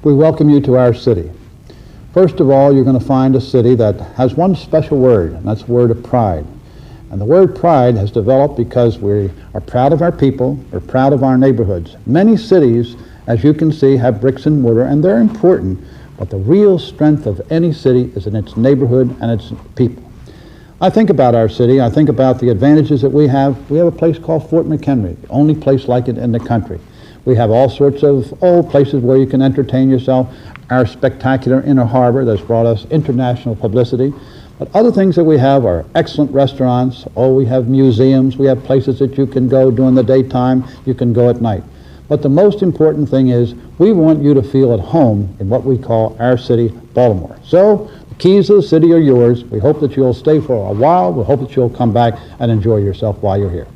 We welcome you to our city. First of all, you're going to find a city that has one special word, and that's the word of pride. And the word pride has developed because we are proud of our people, we're proud of our neighborhoods. Many cities, as you can see, have bricks and mortar, and they're important, but the real strength of any city is in its neighborhood and its people. I think about our city, I think about the advantages that we have. We have a place called Fort McHenry, the only place like it in the country. We have all sorts of places where you can entertain yourself. Our spectacular inner harbor that's brought us international publicity. But other things that we have are excellent restaurants. We have museums. We have places that you can go during the daytime. You can go at night. But the most important thing is we want you to feel at home in what we call our city, Baltimore. So the keys to the city are yours. We hope that you'll stay for a while. We hope that you'll come back and enjoy yourself while you're here.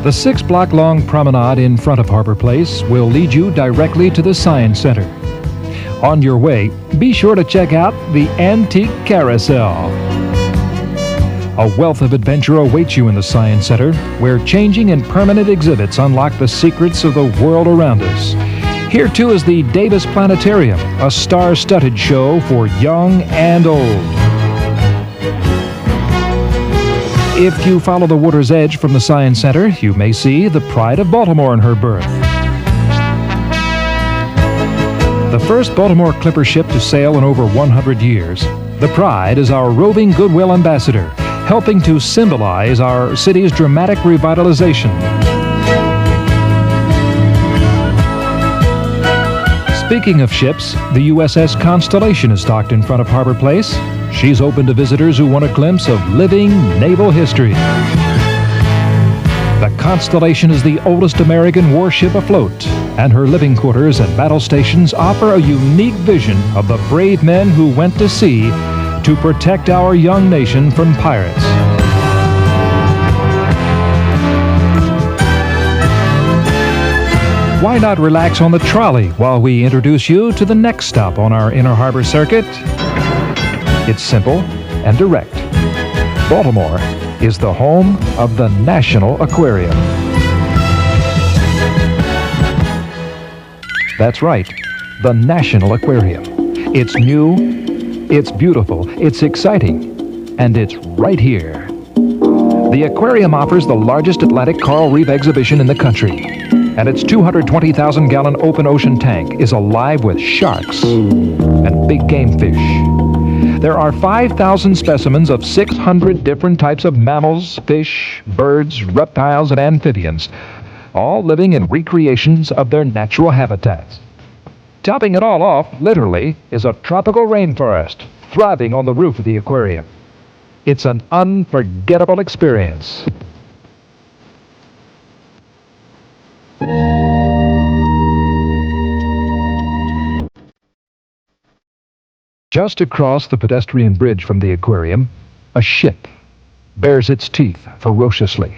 The 6-block-long promenade in front of Harbor Place will lead you directly to the Science Center. On your way, be sure to check out the Antique Carousel. A wealth of adventure awaits you in the Science Center, where changing and permanent exhibits unlock the secrets of the world around us. Here, too, is the Davis Planetarium, a star-studded show for young and old. If you follow the water's edge from the Science Center, you may see the pride of Baltimore in her berth. The first Baltimore clipper ship to sail in over 100 years, the Pride is our roving goodwill ambassador, helping to symbolize our city's dramatic revitalization. Speaking of ships, the USS Constellation is docked in front of Harbor Place. She's open to visitors who want a glimpse of living naval history. The Constellation is the oldest American warship afloat, and her living quarters and battle stations offer a unique vision of the brave men who went to sea to protect our young nation from pirates. Why not relax on the trolley while we introduce you to the next stop on our Inner Harbor circuit? It's simple and direct. Baltimore is the home of the National Aquarium. That's right, the National Aquarium. It's new, it's beautiful, it's exciting, and it's right here. The aquarium offers the largest Atlantic coral reef exhibition in the country, and its 220,000-gallon open ocean tank is alive with sharks and big game fish. There are 5,000 specimens of 600 different types of mammals, fish, birds, reptiles, and amphibians, all living in recreations of their natural habitats. Topping it all off, literally, is a tropical rainforest thriving on the roof of the aquarium. It's an unforgettable experience. Just across the pedestrian bridge from the aquarium, a ship bares its teeth ferociously.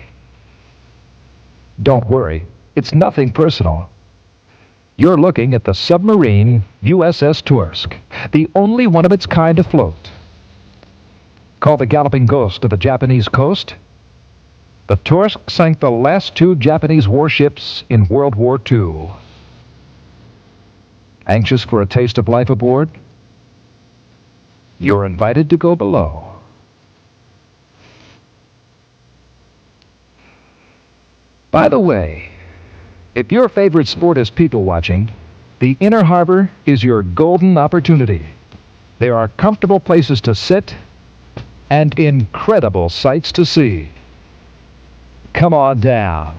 Don't worry, it's nothing personal. You're looking at the submarine USS Torsk, the only one of its kind afloat. Called the Galloping Ghost of the Japanese coast, the Torsk sank the last 2 Japanese warships in World War II. Anxious for a taste of life aboard? You're invited to go below. By the way, if your favorite sport is people watching, the Inner Harbor is your golden opportunity. There are comfortable places to sit and incredible sights to see. Come on down.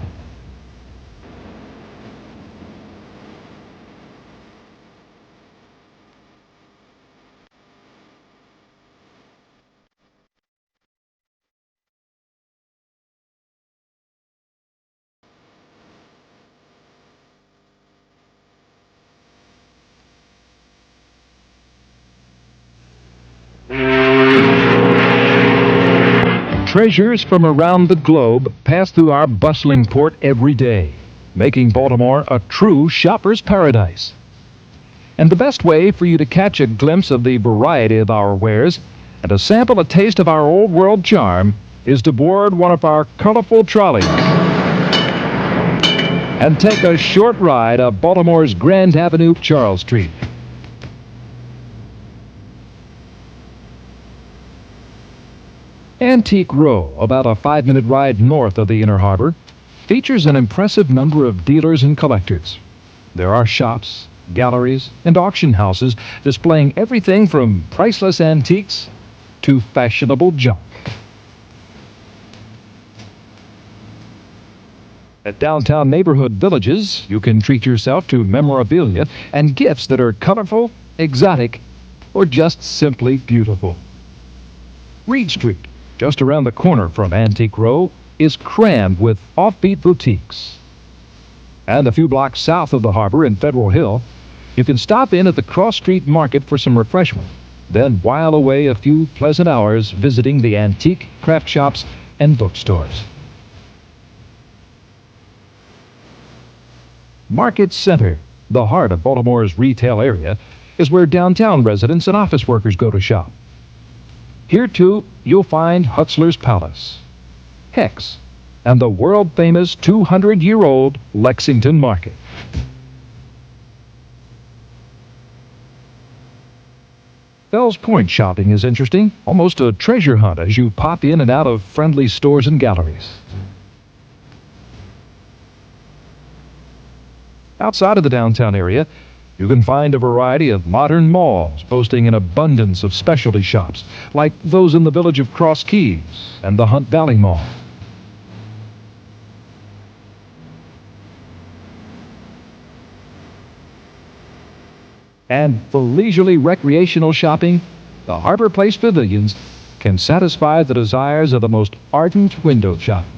Treasures from around the globe pass through our bustling port every day, making Baltimore a true shopper's paradise. And the best way for you to catch a glimpse of the variety of our wares and to sample a taste of our old world charm is to board one of our colorful trolleys and take a short ride up Baltimore's Grand Avenue, Charles Street. Antique Row, about a 5-minute ride north of the Inner Harbor, features an impressive number of dealers and collectors. There are shops, galleries, and auction houses displaying everything from priceless antiques to fashionable junk. At downtown neighborhood villages, you can treat yourself to memorabilia and gifts that are colorful, exotic, or just simply beautiful. Reed Street, just around the corner from Antique Row, is crammed with offbeat boutiques. And a few blocks south of the harbor in Federal Hill, you can stop in at the Cross Street Market for some refreshment, then while away a few pleasant hours visiting the antique craft shops and bookstores. Market Center, the heart of Baltimore's retail area, is where downtown residents and office workers go to shop. Here, too, you'll find Hutzler's Palace, Hex, and the world-famous 200-year-old Lexington Market. Fells Point shopping is interesting, almost a treasure hunt as you pop in and out of friendly stores and galleries. Outside of the downtown area, you can find a variety of modern malls boasting an abundance of specialty shops, like those in the village of Cross Keys and the Hunt Valley Mall. And for leisurely recreational shopping, the Harbor Place Pavilions can satisfy the desires of the most ardent window shopper.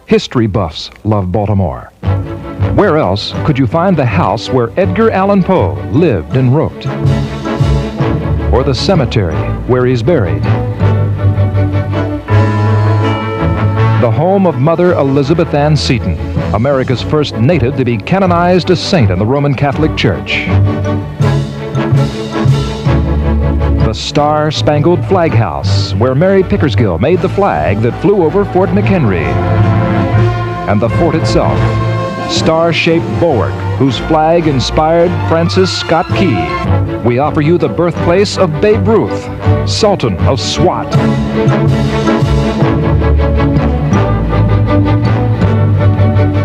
History buffs love Baltimore. Where else could you find the house where Edgar Allan Poe lived and wrote? Or the cemetery where he's buried? The home of Mother Elizabeth Ann Seton, America's first native to be canonized a saint in the Roman Catholic Church. The Star-Spangled Flag House, where Mary Pickersgill made the flag that flew over Fort McHenry. And the fort itself, star-shaped bulwark, whose flag inspired Francis Scott Key. We offer you the birthplace of Babe Ruth, Sultan of SWAT.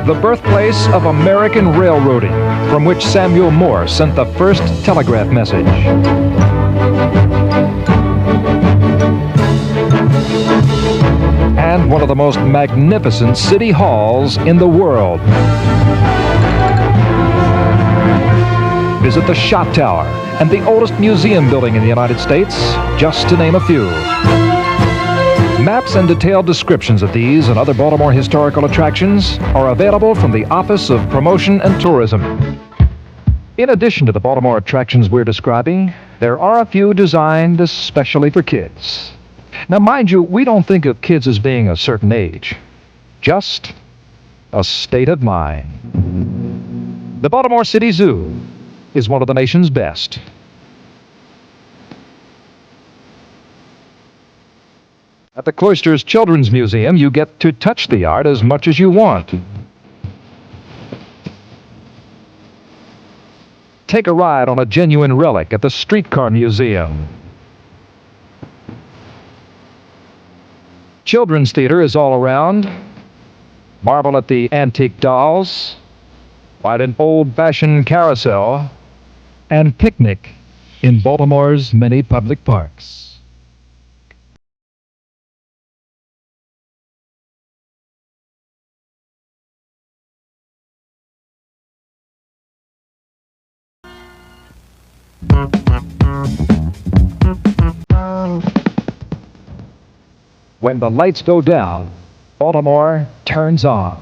The birthplace of American railroading, from which Samuel Morse sent the first telegraph message. And one of the most magnificent city halls in the world. Visit the Shot Tower and the oldest museum building in the United States, just to name a few. Maps and detailed descriptions of these and other Baltimore historical attractions are available from the Office of Promotion and Tourism. In addition to the Baltimore attractions we're describing, there are a few designed especially for kids. Now, mind you, we don't think of kids as being a certain age, just a state of mind. The Baltimore City Zoo is one of the nation's best. At the Cloisters Children's Museum, you get to touch the art as much as you want. Take a ride on a genuine relic at the Streetcar Museum. Children's theater is all around. Marvel at the antique dolls, ride an old-fashioned carousel, and picnic in Baltimore's many public parks. When the lights go down, Baltimore turns on.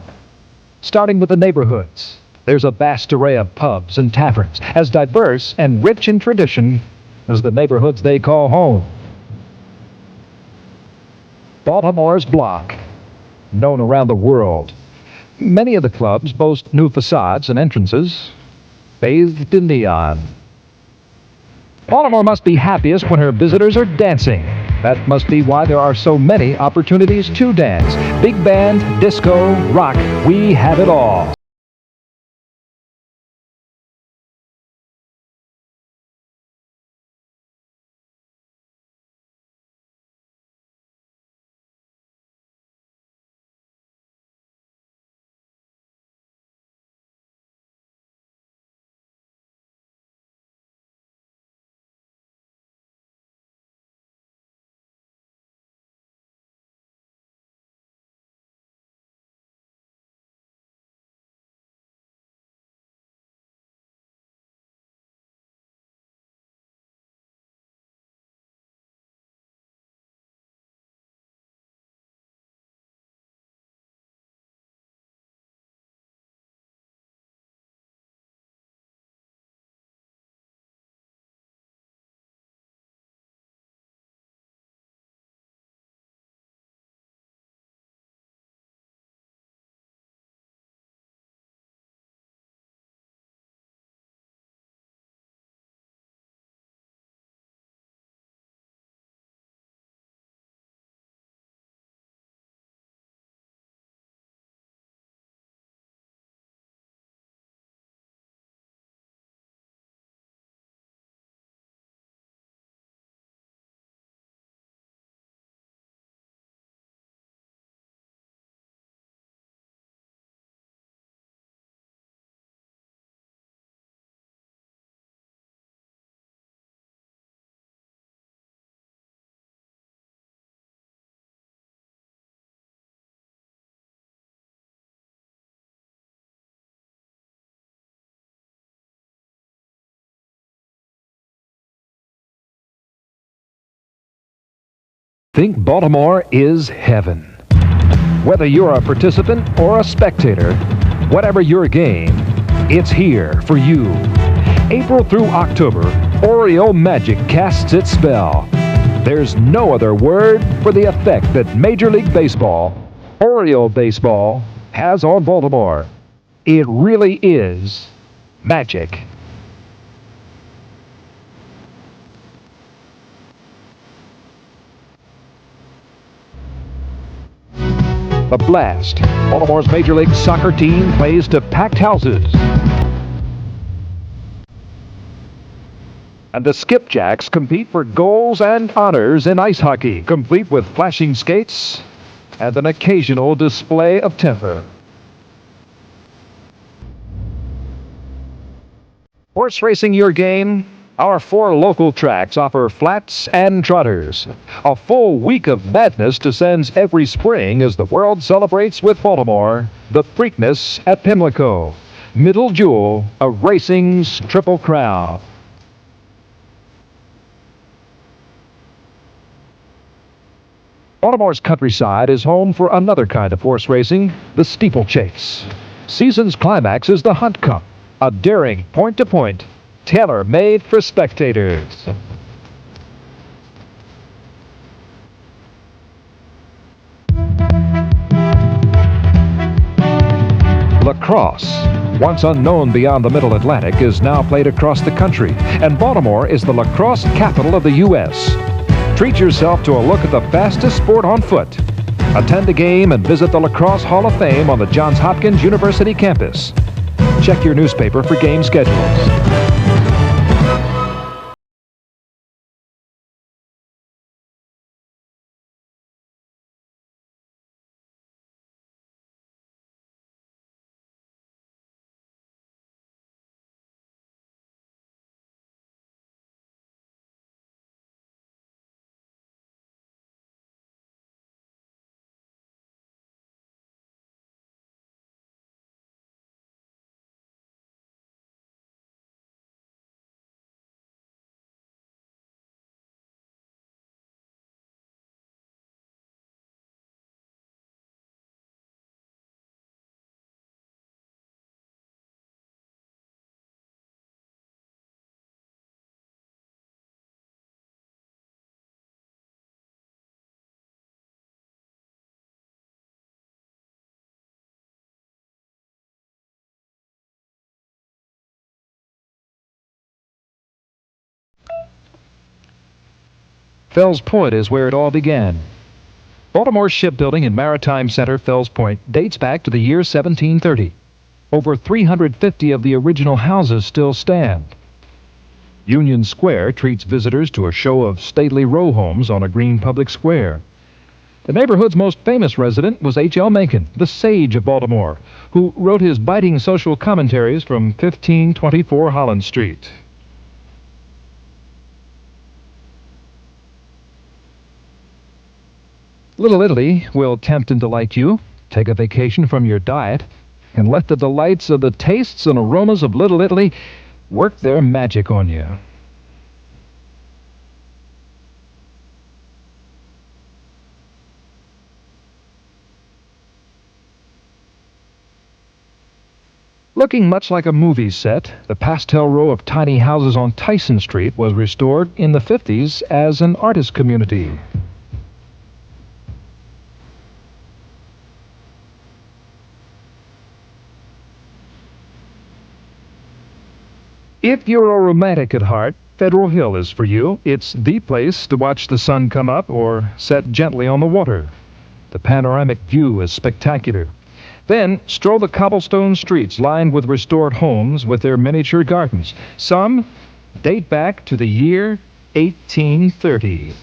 Starting with the neighborhoods, there's a vast array of pubs and taverns, as diverse and rich in tradition as the neighborhoods they call home. Baltimore's Block, known around the world. Many of the clubs boast new facades and entrances, bathed in neon. Baltimore must be happiest when her visitors are dancing. That must be why there are so many opportunities to dance. Big band, disco, rock, we have it all. Think Baltimore is heaven. Whether you're a participant or a spectator, whatever your game, it's here for you. April through October, Oreo Magic casts its spell. There's no other word for the effect that Major League Baseball, Oreo Baseball, has on Baltimore. It really is magic. The Blast, Baltimore's Major League Soccer team, plays to packed houses. And the Skipjacks compete for goals and honors in ice hockey, complete with flashing skates and an occasional display of temper. Horse racing your game? Our 4 local tracks offer flats and trotters. A full week of madness descends every spring as the world celebrates with Baltimore the Preakness at Pimlico. Middle Jewel, a racing's triple crown. Baltimore's countryside is home for another kind of horse racing, the steeplechase. Season's climax is the Hunt Cup, a daring point-to-point, tailor-made for spectators. Lacrosse, once unknown beyond the Middle Atlantic, is now played across the country, and Baltimore is the lacrosse capital of the U.S. Treat yourself to a look at the fastest sport on foot. Attend a game and visit the Lacrosse Hall of Fame on the Johns Hopkins University campus. Check your newspaper for game schedules. Fells Point is where it all began. Baltimore's shipbuilding and maritime center, Fells Point, dates back to the year 1730. Over 350 of the original houses still stand. Union Square treats visitors to a show of stately row homes on a green public square. The neighborhood's most famous resident was H.L. Mencken, the sage of Baltimore, who wrote his biting social commentaries from 1524 Holland Street. Little Italy will tempt and delight you. Take a vacation from your diet and let the delights of the tastes and aromas of Little Italy work their magic on you. Looking much like a movie set, the pastel row of tiny houses on Tyson Street was restored in the 50s as an artist community. If you're a romantic at heart, Federal Hill is for you. It's the place to watch the sun come up or set gently on the water. The panoramic view is spectacular. Then stroll the cobblestone streets lined with restored homes with their miniature gardens. Some date back to the year 1830.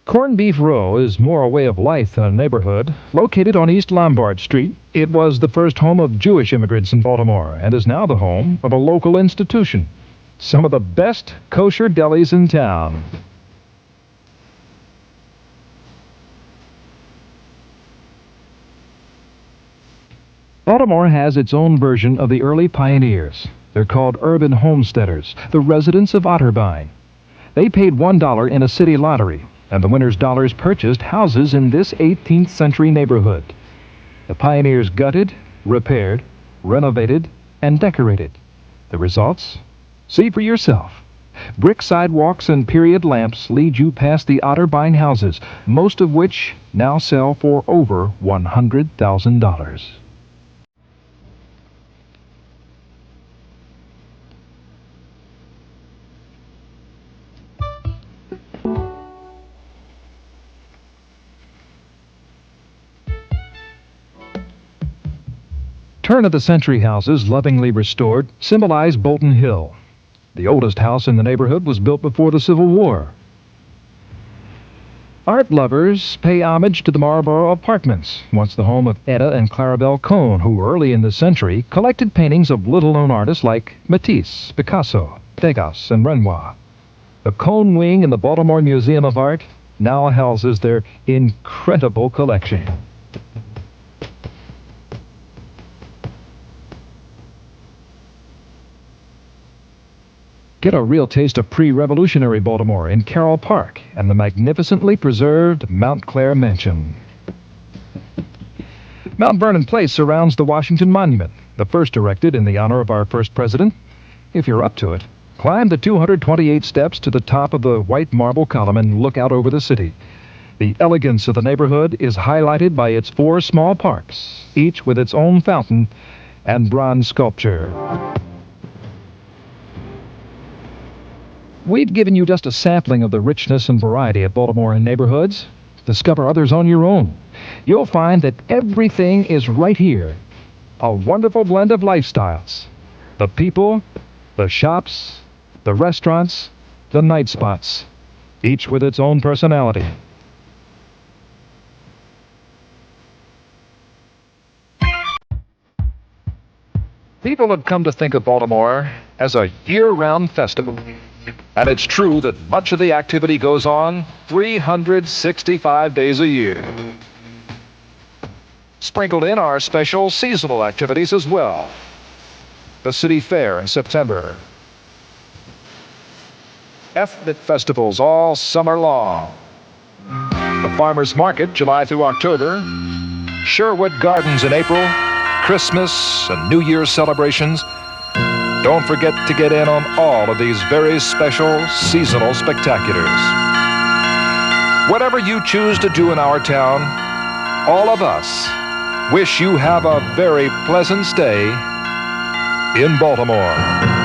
Corned Beef Row is more a way of life than a neighborhood. Located on East Lombard Street, it was the first home of Jewish immigrants in Baltimore and is now the home of a local institution. Some of the best kosher delis in town. Baltimore has its own version of the early pioneers. They're called urban homesteaders, the residents of Otterbein. They paid $1 in a city lottery, and the winner's dollars purchased houses in this 18th century neighborhood. The pioneers gutted, repaired, renovated, and decorated. The results? See for yourself. Brick sidewalks and period lamps lead you past the Otterbein houses, most of which now sell for over $100,000. Turn-of-the-century houses, lovingly restored, symbolize Bolton Hill. The oldest house in the neighborhood was built before the Civil War. Art lovers pay homage to the Marlborough Apartments, once the home of Etta and Clarabelle Cohn, who early in the century collected paintings of little-known artists like Matisse, Picasso, Degas, and Renoir. The Cohn Wing in the Baltimore Museum of Art now houses their incredible collection. Get a real taste of pre-revolutionary Baltimore in Carroll Park and the magnificently preserved Mount Clair Mansion. Mount Vernon Place surrounds the Washington Monument, the first erected in the honor of our first president. If you're up to it, climb the 228 steps to the top of the white marble column and look out over the city. The elegance of the neighborhood is highlighted by its 4 small parks, each with its own fountain and bronze sculpture. We've given you just a sampling of the richness and variety of Baltimore neighborhoods. Discover others on your own. You'll find that everything is right here. A wonderful blend of lifestyles. The people, the shops, the restaurants, the night spots, each with its own personality. People have come to think of Baltimore as a year-round festival. And it's true that much of the activity goes on 365 days a year. Sprinkled in are special seasonal activities as well. The City Fair in September. Ethnic festivals all summer long. The Farmers Market, July through October. Sherwood Gardens in April, Christmas and New Year's celebrations. Don't forget to get in on all of these very special seasonal spectaculars. Whatever you choose to do in our town, all of us wish you have a very pleasant stay in Baltimore.